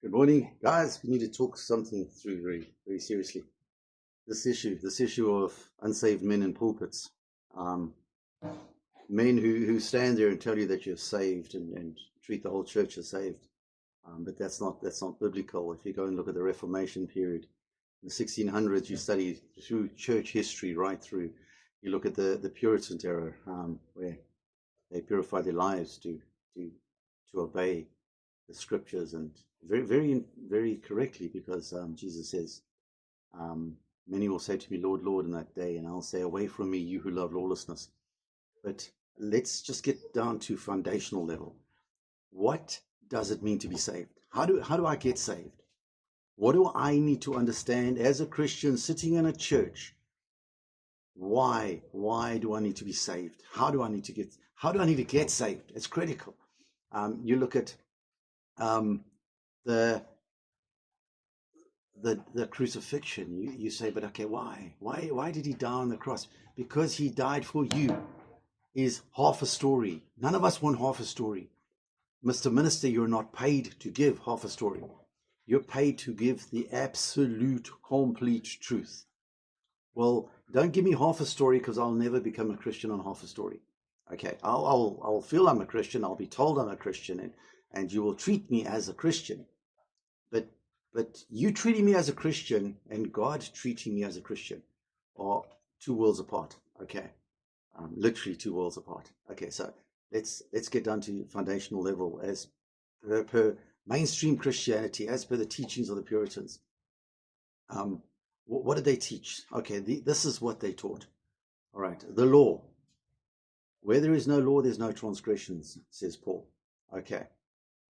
Good morning, guys. We need to talk something through very, very seriously. This issue of unsaved men in pulpits, um, men who stand there and tell you that you're saved and treat the whole church as saved, but that's not biblical. If you go and look at the Reformation period, in the 1600s, you study through church history right through. You look at the Puritan era, where they purify their lives to obey the scriptures, and very, very, very correctly, because Jesus says, many will say to me, Lord, Lord, in that day, and I'll say, away from me, you who love lawlessness. But let's just get down to foundational level. What does it mean to be saved? How do I get saved? What do I need to understand as a Christian sitting in a church? Why do I need to be saved? How do I need to get saved? It's critical. You look at the crucifixion. You say, but okay, why did he die on the cross? Because he died for you is half a story. None of us want half a story. Mr. Minister, you're not paid to give half a story. You're paid to give the absolute, complete truth. Well, don't give me half a story, because I'll never become a Christian on half a story. Okay, I'll feel I'm a Christian. I'll be told I'm a Christian, and you will treat me as a Christian. But you treating me as a Christian and God treating me as a Christian are two worlds apart. Okay, literally two worlds apart. Okay, so let's get down to foundational level as per mainstream Christianity, as per the teachings of the Puritans. What did they teach? Okay, this is what they taught. All right, the law. Where there is no law, there's no transgressions, says Paul. Okay,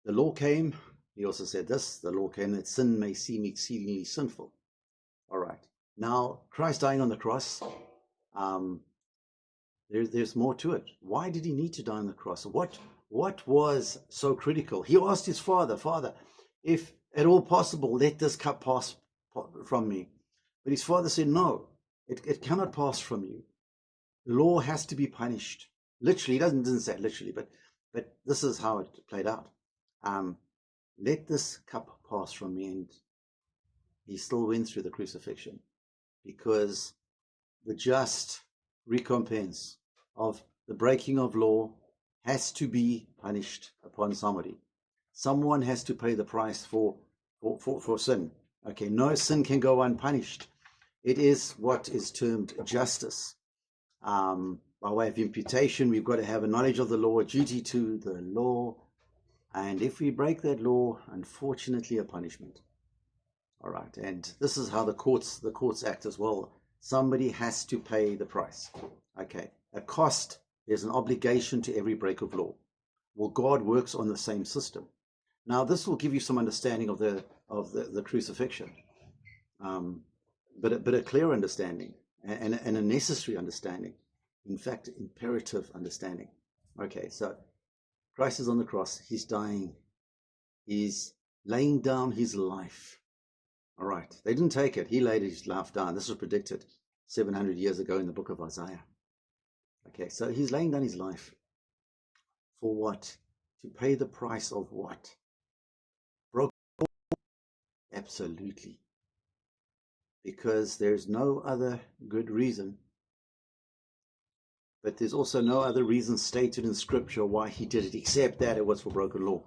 the law came. He also said this, the law came that sin may seem exceedingly sinful. All right. Now, Christ dying on the cross, there's more to it. Why did he need to die on the cross? What was so critical? He asked his Father, if at all possible, let this cup pass from me. But his Father said, no, it cannot pass from you. The law has to be punished. Literally, he doesn't say it literally, but this is how it played out. Let this cup pass from me. And he still went through the crucifixion, because the just recompense of the breaking of law has to be punished upon somebody. Someone has to pay the price for sin. Okay, no sin can go unpunished. It is what is termed justice. By way of imputation, we've got to have a knowledge of the law, a duty to the law, and if we break that law, unfortunately, a punishment. All right, and this is how the courts act as well. Somebody has to pay the price. Okay, a cost. There's an obligation to every break of law. Well, God works on the same system. Now, this will give you some understanding of the crucifixion, but a clear understanding and a necessary understanding. In fact, imperative understanding. Okay, so Christ is on the cross. He's dying. He's laying down his life. All right. They didn't take it. He laid his life down. This was predicted 700 years ago in the book of Isaiah. Okay, so he's laying down his life. For what? To pay the price of what? Broken. Absolutely. Because there's no other good reason. But there's also no other reason stated in Scripture why he did it, except that it was for broken law.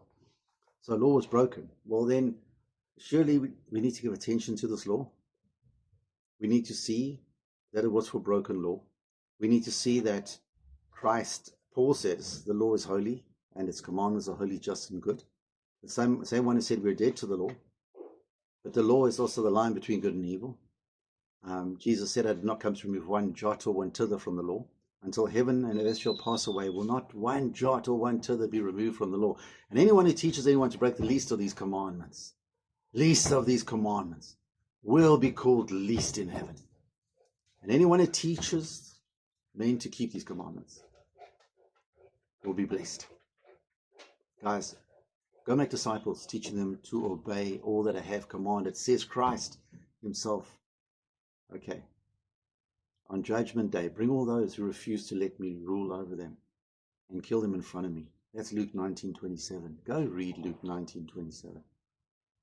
So law was broken. Well, then, surely we need to give attention to this law. We need to see that it was for broken law. We need to see that Christ, Paul says, the law is holy and its commandments are holy, just, and good. The same one who said we're dead to the law. But the law is also the line between good and evil. Jesus said, I did not come to remove one jot or one tittle from the law. Until heaven and earth shall pass away, will not one jot or one tittle be removed from the law. And anyone who teaches anyone to break the least of these commandments, will be called least in heaven. And anyone who teaches men to keep these commandments will be blessed. Guys, go make disciples, teaching them to obey all that I have commanded, says Christ himself. Okay. On Judgment Day, bring all those who refuse to let me rule over them and kill them in front of me. That's Luke 19:27. Go read Luke 19:27.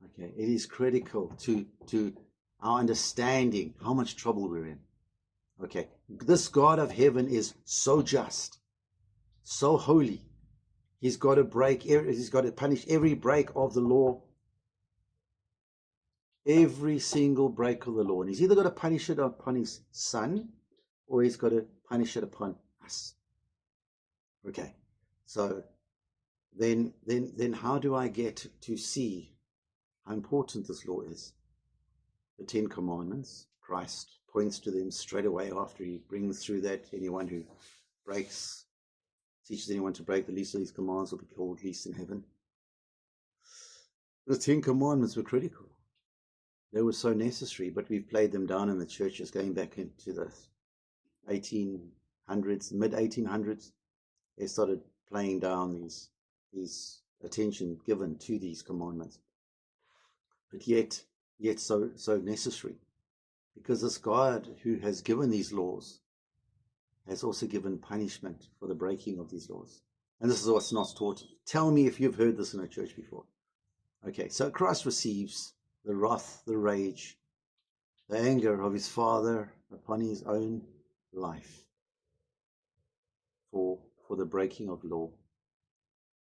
Okay, it is critical to our understanding how much trouble we're in. Okay, this God of heaven is so just, so holy. He's got to punish every break of the law, every single break of the law. And he's either got to punish it upon his son, or he's got to punish it upon us. Okay, so then how do I get to see how important this law is? The 10 Commandments, Christ points to them straight away after he brings through that anyone who teaches anyone to break the least of these commands will be called least in heaven. The 10 Commandments were critical. They were so necessary, but we've played them down in the churches going back into the 1800s, mid-1800s. They started playing down these attention given to these commandments. But yet so necessary, because this God who has given these laws has also given punishment for the breaking of these laws. And this is what's not taught. Tell me if you've heard this in a church before. Okay, so Christ receives the wrath, the rage, the anger of his Father upon his own life for the breaking of law.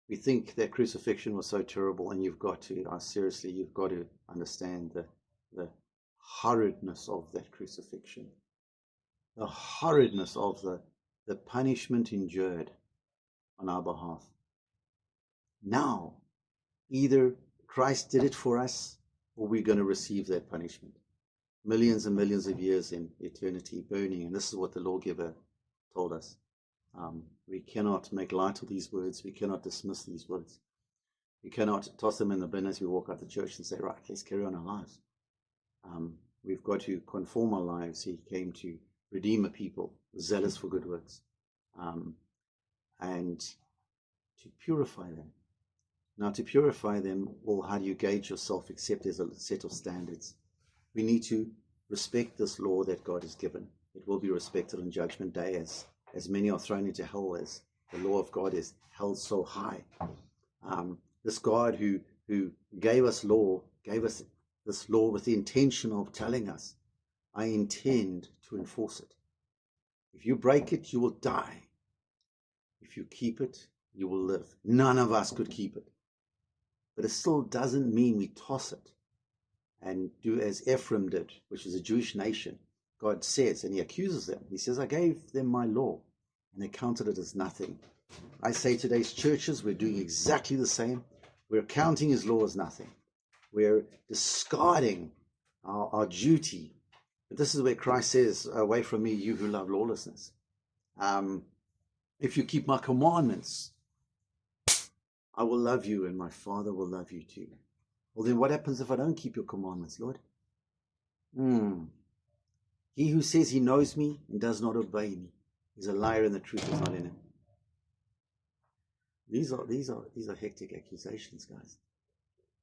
We think that crucifixion was so terrible, and you've got to understand the horridness of that crucifixion, the horridness of the punishment endured on our behalf. Now, either Christ did it for us, or we're going to receive that punishment. Millions and millions of years in eternity burning, and this is what the lawgiver told us. We cannot make light of these words. We cannot dismiss these words. We cannot toss them in the bin as we walk out the church and say, right, let's carry on our lives. We've got to conform our lives. He came to redeem a people, zealous for good works, and to purify them. Now, to purify them, well, how do you gauge yourself except there's a set of standards? We need to respect this law that God has given. It will be respected on Judgment Day, as many are thrown into hell, as the law of God is held so high. This God who gave us this law with the intention of telling us, I intend to enforce it. If you break it, you will die. If you keep it, you will live. None of us could keep it. But it still doesn't mean we toss it and do as Ephraim did, which is a Jewish nation. God says, and he accuses them. He says, I gave them my law, and they counted it as nothing. I say today's churches, we're doing exactly the same. We're counting his law as nothing. We're discarding our duty. But this is where Christ says, away from me, you who love lawlessness. If you keep my commandments, I will love you, and my Father will love you too. Well, then what happens if I don't keep your commandments, Lord? He who says he knows me and does not obey me is a liar, and the truth is not in him. These are hectic accusations, guys.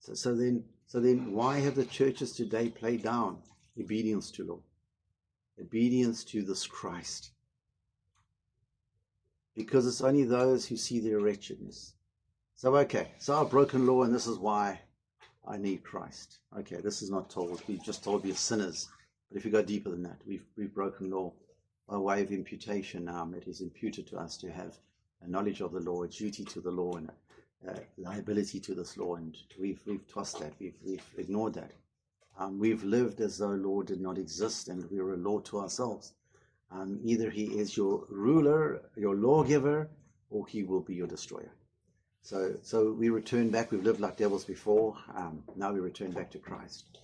So then why have the churches today played down obedience to law? Obedience to this Christ. Because it's only those who see their wretchedness. So I've broken law, and this is why I need Christ. Okay, this is not told. We've just told we're sinners. But if you go deeper than that, we've broken law by way of imputation. It is imputed to us to have a knowledge of the law, a duty to the law, and a liability to this law. And we've tossed that. We've ignored that. We've lived as though law did not exist, and we were a law to ourselves. Either he is your ruler, your lawgiver, or he will be your destroyer. So we return back. We've lived like devils before. Now we return back to Christ,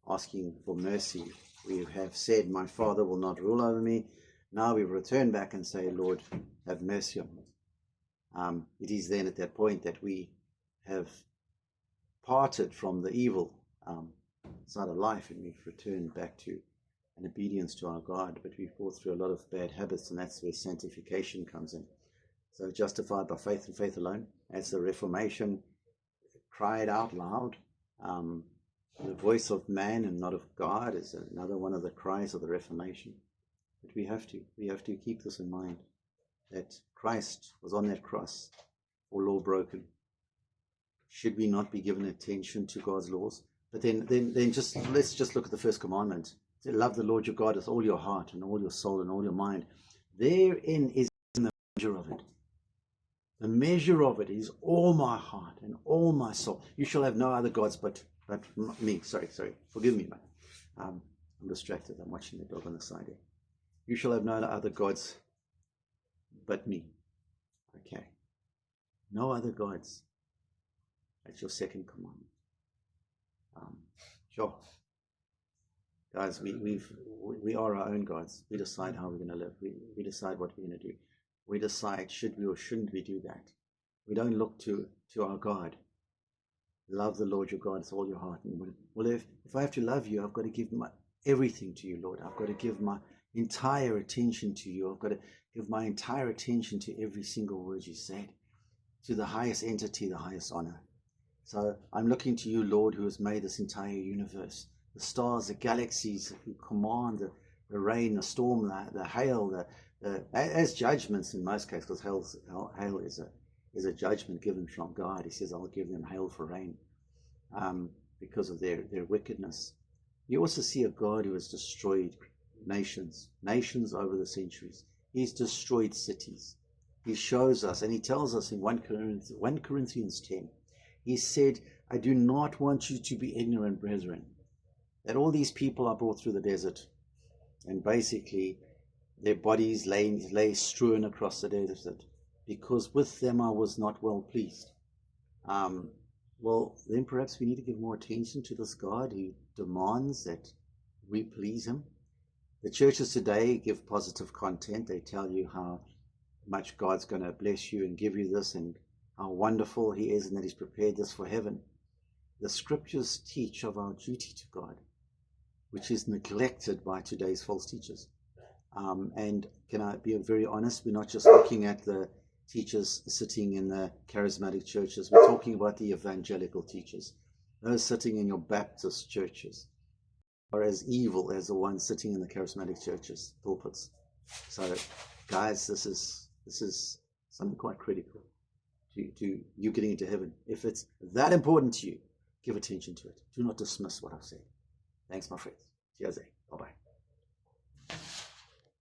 asking for mercy. We have said, my Father will not rule over me. Now we return back and say, Lord, have mercy on me. It is then at that point that we have parted from the evil side of life, and we've returned back to an obedience to our God. But we've fought through a lot of bad habits, and that's where sanctification comes in. So justified by faith and faith alone, as the Reformation cried out loud. The voice of man and not of God is another one of the cries of the Reformation. But we have to keep this in mind, that Christ was on that cross for law broken. should we not be given attention to God's laws? But then just let's just look at the first commandment. Love the Lord your God with all your heart and all your soul and all your mind. Therein is the measure of it. The measure of it is all my heart and all my soul. You shall have no other gods but me. Sorry. Forgive me, man. I'm distracted. I'm watching the dog on the side here. You shall have no other gods but me. Okay. No other gods. That's your second commandment. Sure. Guys, we are our own gods. We decide how we're going to live. We decide what we're going to do. We decide should we or shouldn't we do that. We don't look to our God. Love the Lord your God with all your heart. Well, if I have to love you, I've got to give my everything to you, Lord. I've got to give my entire attention to you. I've got to give my entire attention to every single word you said, to the highest entity, the highest honor. So I'm looking to you, Lord, who has made this entire universe, the stars, the galaxies, who command the rain, the storm, the hail, as judgments in most cases, because hail is a judgment given from God. He says, I'll give them hail for rain because of their wickedness. You also see a God who has destroyed nations over the centuries. He's destroyed cities. He shows us, and he tells us in 1 Corinthians 10, he said, I do not want you to be ignorant, brethren, that all these people are brought through the desert, and basically their bodies lay strewn across the desert, because with them I was not well pleased. Well, then perhaps we need to give more attention to this God who demands that we please him. The churches today give positive content. They tell you how much God's going to bless you and give you this, and how wonderful he is, and that he's prepared this for heaven. The scriptures teach of our duty to God, which is neglected by today's false teachers. And can I be very honest? We're not just looking at the teachers sitting in the charismatic churches. We're talking about the evangelical teachers, those sitting in your Baptist churches are as evil as the ones sitting in the charismatic churches, pulpits. So, guys, this is something quite critical to you getting into heaven. If it's that important to you, give attention to it. Do not dismiss what I've said. Thanks, my friends. Cheers. Bye-bye.